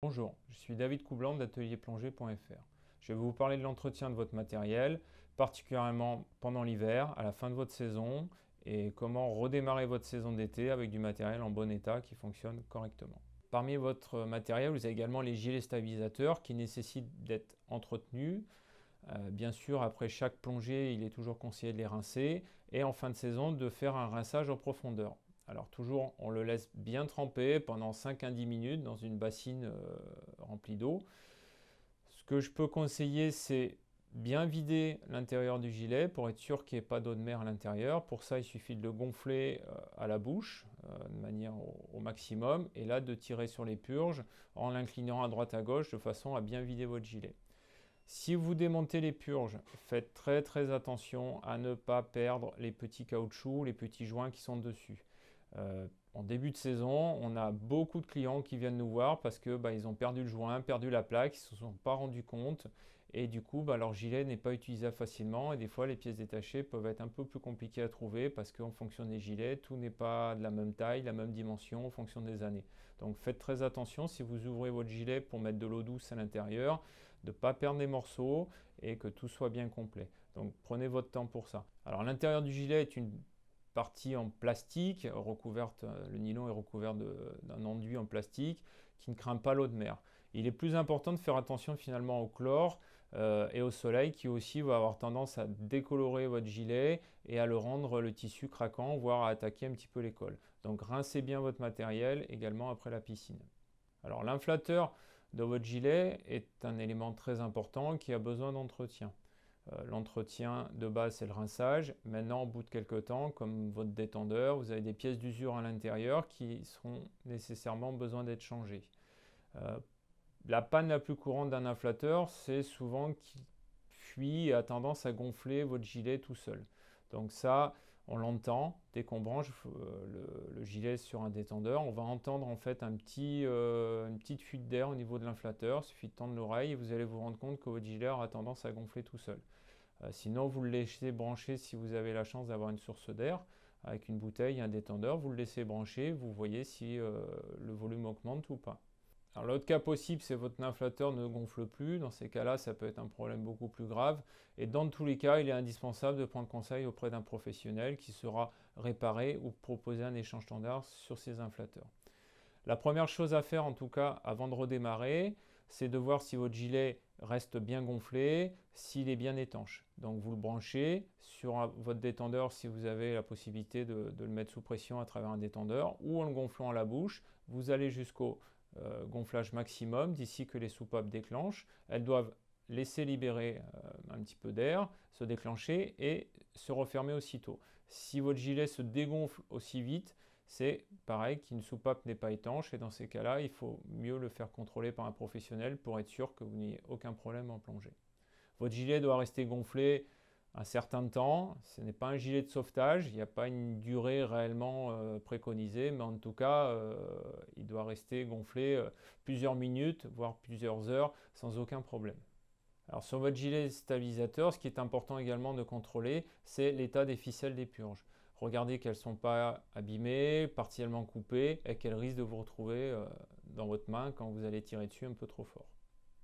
Bonjour, je suis David Coublan d'atelierplongée.fr. Je vais vous parler de l'entretien de votre matériel, particulièrement pendant l'hiver, à la fin de votre saison, et comment redémarrer votre saison d'été avec du matériel en bon état qui fonctionne correctement. Parmi votre matériel, vous avez également les gilets stabilisateurs qui nécessitent d'être entretenus. Bien sûr, après chaque plongée, il est toujours conseillé de les rincer et en fin de saison de faire un rinçage en profondeur. Alors toujours, on le laisse bien tremper pendant 5 à 10 minutes dans une bassine remplie d'eau. Ce que je peux conseiller, c'est bien vider l'intérieur du gilet pour être sûr qu'il n'y ait pas d'eau de mer à l'intérieur. Pour ça, il suffit de le gonfler à la bouche de manière au maximum et là de tirer sur les purges en l'inclinant à droite à gauche de façon à bien vider votre gilet. Si vous démontez les purges, faites très attention à ne pas perdre les petits caoutchoucs, les petits joints qui sont dessus. En début de saison, on a beaucoup de clients qui viennent nous voir parce que ils ont perdu le joint, perdu la plaque, ils ne se sont pas rendus compte et du coup leur gilet n'est pas utilisable facilement et des fois les pièces détachées peuvent être un peu plus compliquées à trouver parce qu'en fonction des gilets, tout n'est pas de la même taille, la même dimension en fonction des années. Donc faites très attention si vous ouvrez votre gilet pour mettre de l'eau douce à l'intérieur, de ne pas perdre des morceaux et que tout soit bien complet. Donc prenez votre temps pour ça. Alors l'intérieur du gilet est une partie en plastique, recouverte, le nylon est recouvert d'un enduit en plastique qui ne craint pas l'eau de mer. Il est plus important de faire attention finalement au chlore et au soleil qui aussi va avoir tendance à décolorer votre gilet et à le rendre le tissu craquant, voire à attaquer un petit peu les cols. Donc rincez bien votre matériel également après la piscine. Alors l'inflateur de votre gilet est un élément très important qui a besoin d'entretien. L'entretien de base, c'est le rinçage. Maintenant, au bout de quelques temps, comme votre détendeur, vous avez des pièces d'usure à l'intérieur qui seront nécessairement besoin d'être changées. La panne la plus courante d'un inflateur, c'est souvent qu'il fuit et a tendance à gonfler votre gilet tout seul. Donc ça, on l'entend dès qu'on branche le gilet sur un détendeur. On va entendre en fait une petite fuite d'air au niveau de l'inflateur. Il suffit de tendre l'oreille et vous allez vous rendre compte que votre gilet aura tendance à gonfler tout seul. Sinon, vous le laissez brancher si vous avez la chance d'avoir une source d'air avec une bouteille et un détendeur. Vous le laissez brancher, vous voyez si le volume augmente ou pas. Alors l'autre cas possible, c'est que votre inflateur ne gonfle plus. Dans ces cas-là, ça peut être un problème beaucoup plus grave. Et dans tous les cas, il est indispensable de prendre conseil auprès d'un professionnel qui saura réparer ou proposer un échange standard sur ces inflateurs. La première chose à faire en tout cas avant de redémarrer, c'est de voir si votre gilet reste bien gonflé, s'il est bien étanche. Donc vous le branchez sur votre détendeur si vous avez la possibilité de le mettre sous pression à travers un détendeur ou en le gonflant à la bouche. Vous allez jusqu'au gonflage maximum d'ici que les soupapes déclenchent. Elles doivent laisser libérer un petit peu d'air, se déclencher et se refermer aussitôt. Si votre gilet se dégonfle aussi vite, c'est pareil qu'une soupape n'est pas étanche et dans ces cas-là, il faut mieux le faire contrôler par un professionnel pour être sûr que vous n'ayez aucun problème en plongée. Votre gilet doit rester gonflé un certain temps. Ce n'est pas un gilet de sauvetage, il n'y a pas une durée réellement préconisée, mais en tout cas, il doit rester gonflé plusieurs minutes, voire plusieurs heures, sans aucun problème. Alors sur votre gilet stabilisateur, ce qui est important également de contrôler, c'est l'état des ficelles des purges. Regardez qu'elles ne sont pas abîmées, partiellement coupées et qu'elles risquent de vous retrouver dans votre main quand vous allez tirer dessus un peu trop fort.